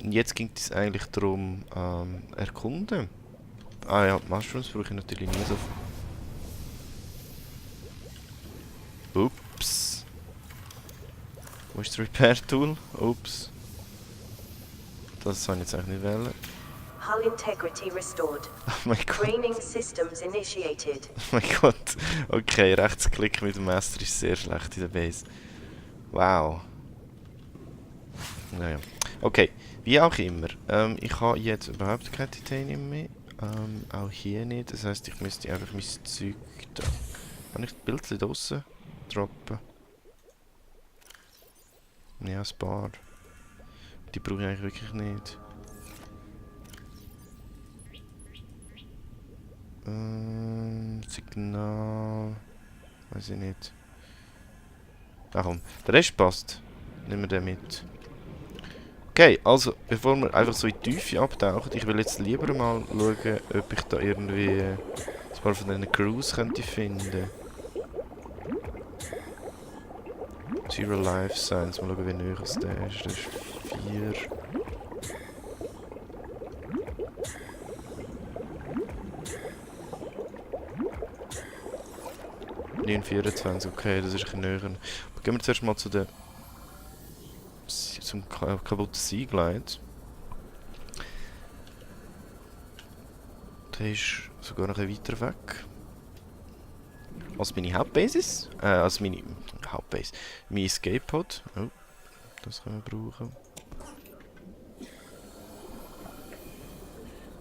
Jetzt ging es eigentlich darum, erkunden. Ah ja, Mushrooms brauche ich natürlich nie so. Ups. Wo ist das Repair-Tool? Ups. Das soll ich jetzt eigentlich nicht wählen. Hull integrity restored. Oh mein Gott. Training systems initiated. Oh mein Gott. Okay, Rechtsklick mit dem Messer ist sehr schlecht in der Base. Wow. Naja. Okay, wie auch immer. Ich habe jetzt überhaupt kein Titanium mehr. Auch hier nicht. Das heisst, ich müsste einfach mein Zeug da. Kann ich das Bild draussen droppen? Ja, ein paar. Die brauche ich eigentlich wirklich nicht. Signal. Weiß ich nicht. Ach komm, der Rest passt. Nehmen wir den mit. Okay, also, bevor wir einfach so in die Tiefe abtauchen, ich will jetzt lieber mal schauen, ob ich da irgendwie ein paar von diesen Crews könnte finden. Zero Life Signs, mal schauen, wie nahe es der ist. Das ist 4. Neun 24, okay, das ist ein bisschen näher. Aber gehen wir zuerst mal zu der zum kaputten Seaglide. Der ist sogar noch ein weiter weg. Als meine Hauptbasis. Als meine Hauptbase. Mein Escape Pod. Oh, das können wir brauchen.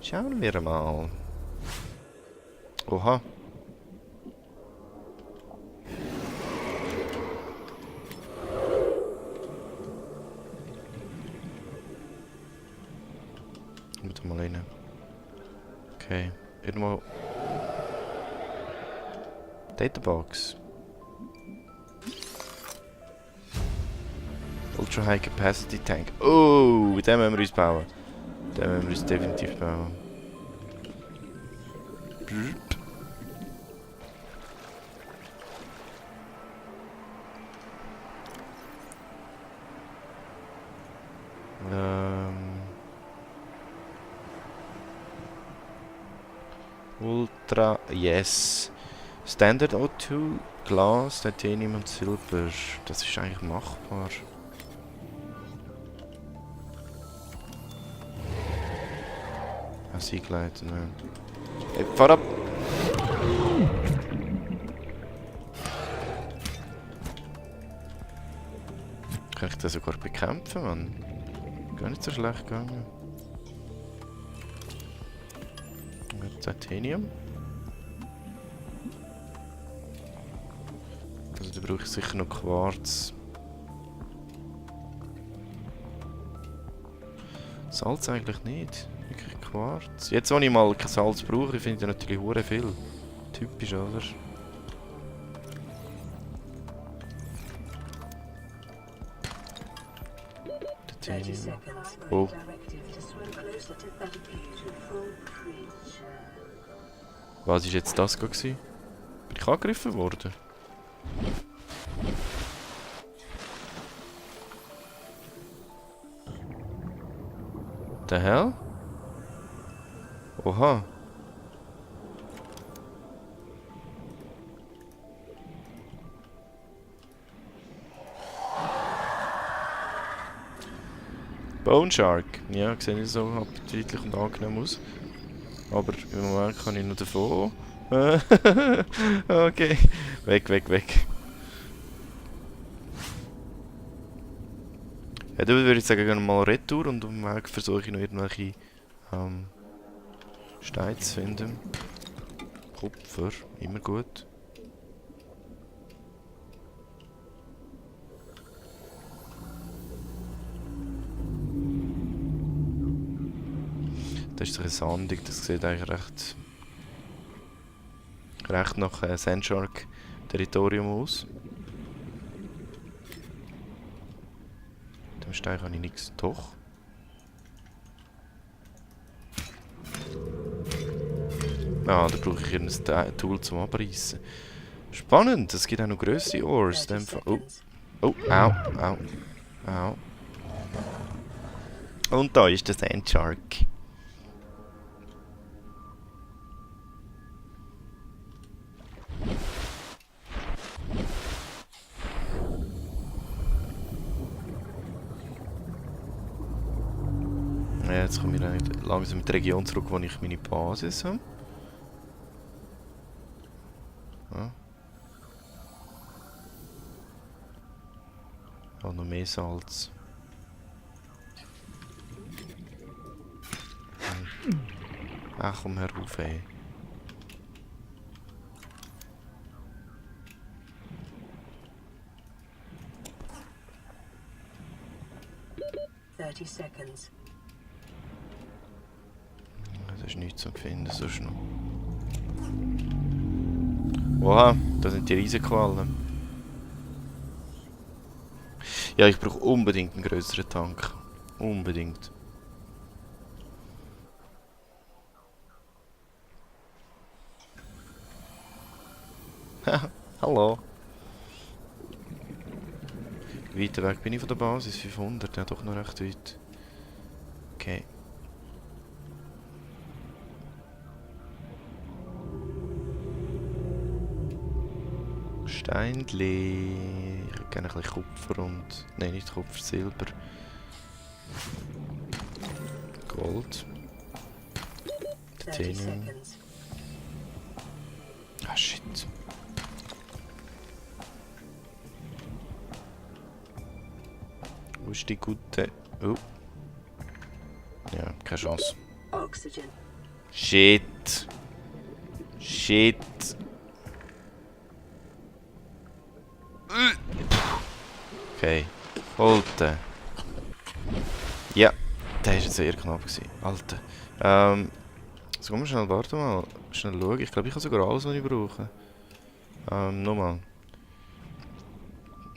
Schauen wir mal. Oha. Mit mal rein. Okay. Irgendwo. Databox. Ultra High Capacity Tank. Oh, den müssen wir uns bauen. Den müssen wir uns definitiv bauen. Ultra, yes. Standard O2, Glas, Titanium und Silber. Das ist eigentlich machbar. Ah, Seaglide, nein. Hey, fahr ab! Kann ich den sogar bekämpfen, Mann? Gar nicht so schlecht gegangen. Titanium. Also da brauche ich sicher noch Quarz. Salz eigentlich nicht. Wirklich Quarz. Jetzt, wo ich mal kein Salz brauche, finde ich natürlich hure viel. Typisch, oder? Titanium. Oh. Was ist jetzt das gewesen? Bin ich angegriffen worden? The hell? Oha. Bone Shark. Ja, sieht nicht so appetitlich und angenehm aus. Aber im Moment kann ich nur davon. Okay. Weg, weg, weg. Ja, dann würde ich sagen, gehen wir mal retour und am Weg versuche ich noch irgendwelche Steine zu finden. Kupfer, immer gut. Das ist ein bisschen sandig, das sieht eigentlich recht nach Sandshark Territorium aus. Mit dem Stein kann ich nichts. Doch. Ah, da brauche ich ein Tool zum Abreißen. Spannend, es gibt auch noch grössere Ores. Oh, oh, au, au, au. Und da ist der Sandshark. Ja, jetzt komme ich langsam in die Region zurück, wo ich meine Basis habe. Ja. Oh, noch mehr Salz. Ach, komm herauf, ey. Seconds. Das ist nichts zu finden, so schnell. Oha, da sind die Riesenquallen. Ja, ich brauche unbedingt einen größeren Tank. Unbedingt. Hallo. Wie weit weg bin ich von der Basis? 500, ja doch noch recht weit. Okay. Steinli. Ich hätte gerne ein bisschen Kupfer und... Nein, nicht Kupfer, Silber. Gold. Titanium. Ah, shit. Wo ist die gute... Oh. Ja, keine Chance. Oxygen. Shit. Shit. Okay. Alter. Ja, der war jetzt sehr knapp gewesen. Alter. Jetzt kommen wir schnell, warte mal. Schnell schauen. Ich glaube, ich habe sogar alles, was ich brauche. Nochmal.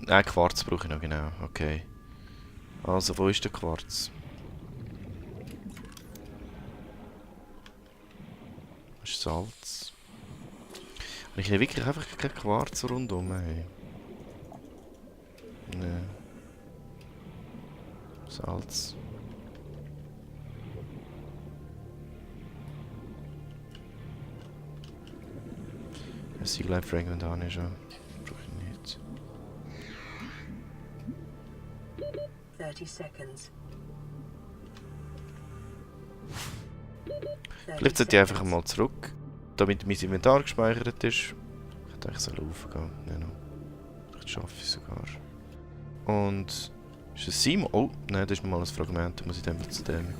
Nein, Quarz brauche ich noch, genau. Okay. Also, wo ist der Quarz? Was ist Salz? Und ich habe wirklich einfach kein Quarz rundum, hey. Ne. Salz. Ein Sea Fragment habe ich schon. Brauche ich nicht. 30 seconds. Vielleicht sollte ich einfach mal zurück, damit mein Inventar gespeichert ist. Ich hätte eigentlich aufgehen. Ja, no. Vielleicht schaffe ich es sogar. Und... Ist es Simon? Oh, nein, das ist nochmal ein Fragment. Da muss ich dann zu dem.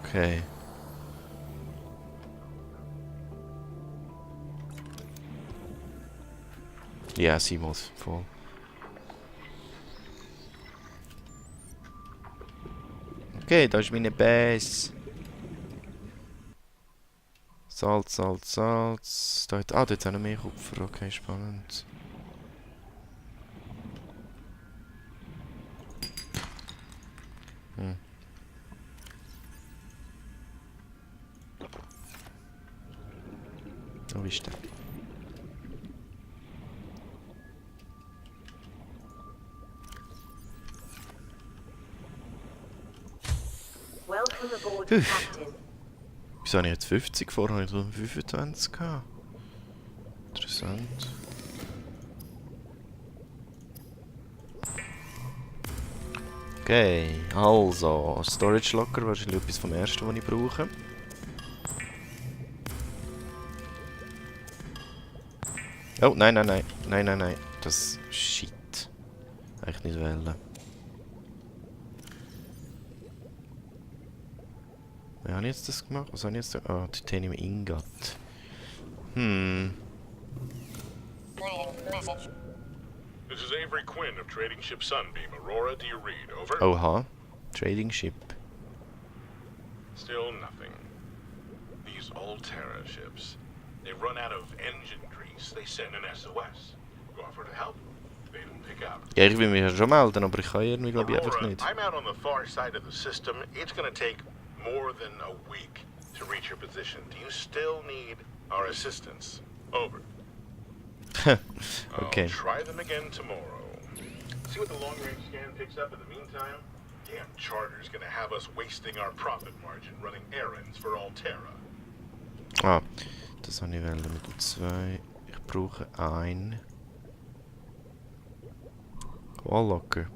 Okay. Ja, Simon, voll. Okay, da ist meine Base. Salz, Salz, Salz. Da hat, da hat auch noch mehr Kupfer. Okay, spannend. Wo ist der? Welcome aboard, Captain. Wieso habe ich jetzt 50 vor? Habe ich nur 25 gehabt? Interessant. Okay, also Storage Locker, wahrscheinlich etwas vom ersten, was ich brauche. Oh, nein, nein, nein, nein, nein, nein, das... Shit. Eigentlich nicht wählen. Wie habe ich jetzt das gemacht? Was habe ich jetzt da? Ah, Titanium Ingot. This is Avery Quinn of Trading Ship Sunbeam. Aurora, do you read? Over? Oha. Trading Ship. Still nothing. These Alterra ships. They've run out of engine grease. They send an SOS. You offer to help. They don't pick up. Ja, ich will mich ja schon melden, aber ich kann irgendwie, glaube ich, einfach Aurora, nicht. I'm out on the far side of the system. It's gonna take more than a week to reach your position. Do you still need our assistance? Over. Okay. I'll try them again tomorrow. See what the long-range scan picks up in the meantime? Damn Charter's gonna have us wasting our profit margin running errands for Alterra. Ah, das habe ich wollen mit dem 2. Ich brauche ein. Walllocker.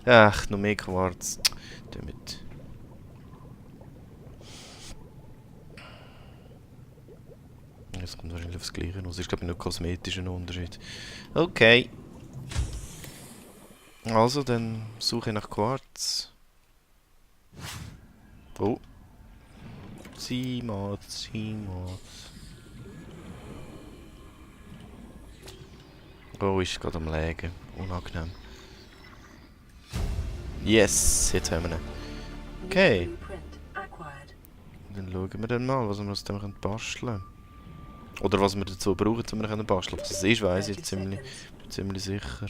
Ach, noch mehr Quarz. Damit. Es kommt wahrscheinlich aufs Gleiche raus. Ist glaube ich nur kosmetischer Unterschied. Okay. Also, dann suche ich nach Quarz. Oh. Seamods. Oh, ist gerade am Lägen. Unangenehm. Yes, jetzt haben wir ihn. Okay. Blueprint acquired. Dann schauen wir dann mal, was wir aus dem basteln können. Oder was wir dazu brauchen, um wir basteln. Was das ist, weiss ich 30 ziemlich, seconds. ziemlich sicher.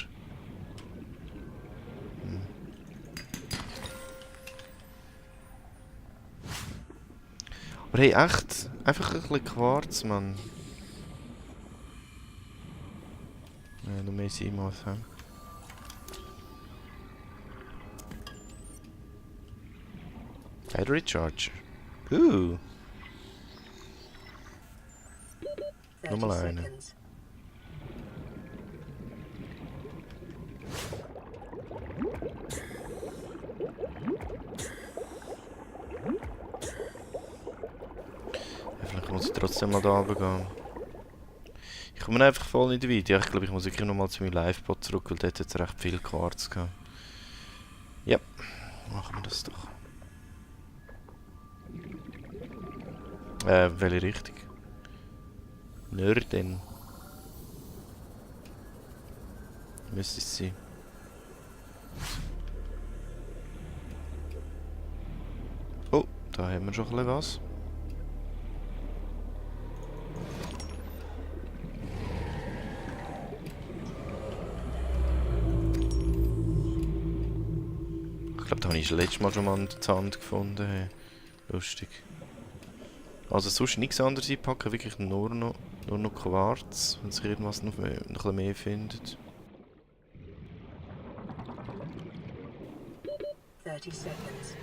Aber hey, echt, einfach ein bisschen Quarz, Mann. Ja, noch mehr Seamoth haben. Battery Charger. 30 Nochmal eine. seconds. Ja, vielleicht muss ich trotzdem mal da runtergehen. Ich komme einfach voll nicht weit. Ja, ich glaube, ich muss wirklich nochmal zu meinem Live-Bot zurück, weil dort hat es recht viel Quarz gehabt. Ja, machen wir das doch. Welche Richtung? Norden. Müsste es sein. Oh, da haben wir schon ein bisschen was. Ich glaube, da habe ich das letzte Mal schon mal einen Zahn gefunden. Hey. Lustig. Also sonst nichts anderes einpacken, wirklich nur noch Quarz, wenn sich irgendwas noch ein bisschen mehr findet. 30 seconds.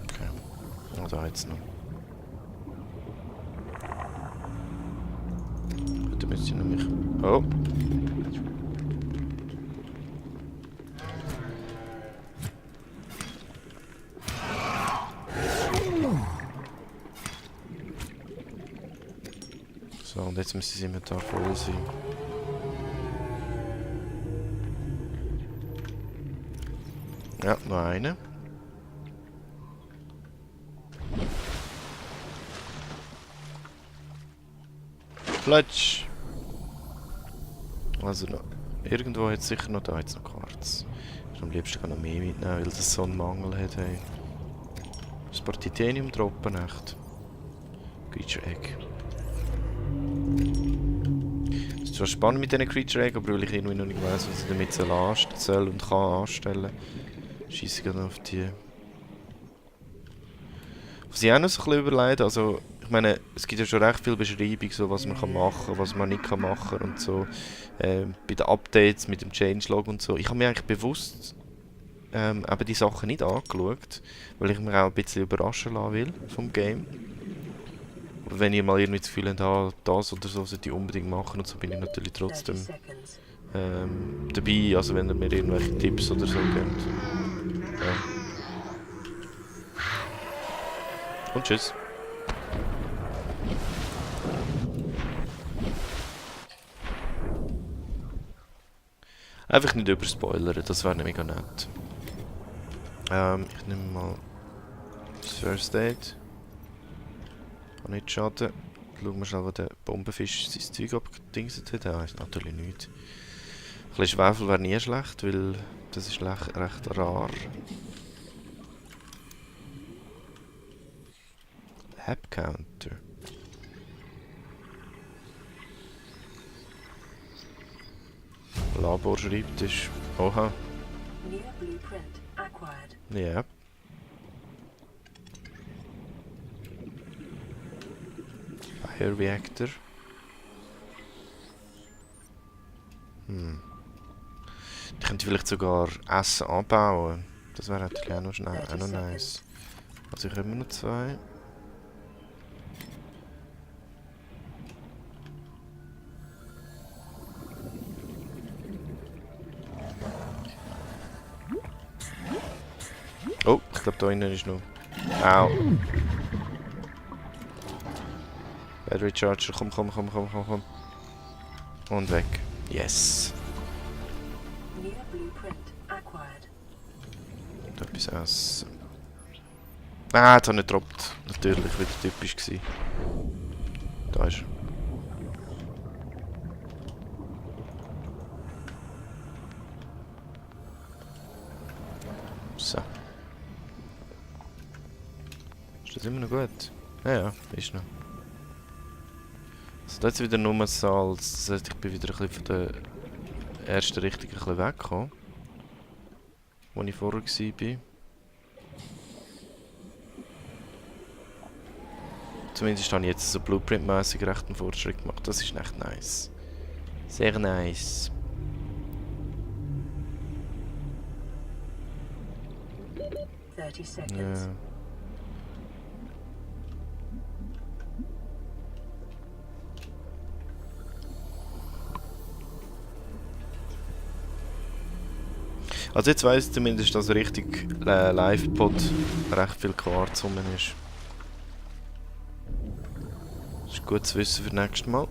Okay. Oh, da jetzt noch. Da müsste ich noch mich... Oh! So, und jetzt müsste das Inventar voll sein. Ja, noch eine. Platsch! Also noch, irgendwo hat es sicher noch da jetzt noch Quarz. Ich würde am liebsten noch mehr mitnehmen, weil das so einen Mangel hat. Hey. Ein paar Titanium droppen echt. Creature Egg. Es ist zwar spannend mit diesen Creature Egg, aber weil ich irgendwie noch nicht weiss, was ich damit soll und kann anstellen, scheisse ich gerade auf die. Was ich auch noch so ein bisschen überlege, also ich meine, es gibt ja schon recht viel Beschreibung, so was man kann machen, was man nicht kann machen und so. Bei den Updates mit dem Changelog und so. Ich habe mir eigentlich bewusst eben die Sachen nicht angeschaut, weil ich mich auch ein bisschen überraschen lassen will vom Game. Aber wenn ihr mal irgendwie das Gefühl habt, das oder so sollte ich unbedingt machen und so, bin ich natürlich 30 trotzdem seconds. dabei, also wenn ihr mir irgendwelche Tipps oder so gebt. Ja. Und tschüss. Einfach nicht überspoilern, das wäre mega nett. Ich nehme mal das First Aid. Kann nicht schaden. Schauen wir schnell, wo der Bombenfisch sein Zeug abgedingset hat. Ja, ist natürlich nichts. Ein bisschen Schwefel wäre nie schlecht, weil das ist recht rar. Lab Counter. Laborschreibtisch. Oha. New blueprint acquired. Ja. Bioreactor. Ich könnte vielleicht sogar Essen anbauen. Das wäre natürlich auch noch, schnell, auch noch nice. Also ich habe immer noch 2. Oh, ich glaube da innen ist noch. Au. Battery Charger, komm. Und weg. Yes. Near blueprint acquired. Und etwas essen. Ah, jetzt habe ich nicht gedroppt. Natürlich, wieder typisch gewesen. Da ist er. So. Ist das immer noch gut? Ja, ist noch. Also da jetzt wieder nur Salz. Das heißt, ich bin wieder ein bisschen von der ersten Richtung ein bisschen weggekommen. Wo ich vorher war. Zumindest habe ich jetzt so Blueprint-mäßig recht einen Fortschritt gemacht. Das ist echt nice. Sehr nice. Ja. 30 seconds. Ja. Also jetzt weiss ich zumindest, dass richtig Live-Pod recht viel Quarz rum ist. Das ist gut zu wissen für nächstes Mal.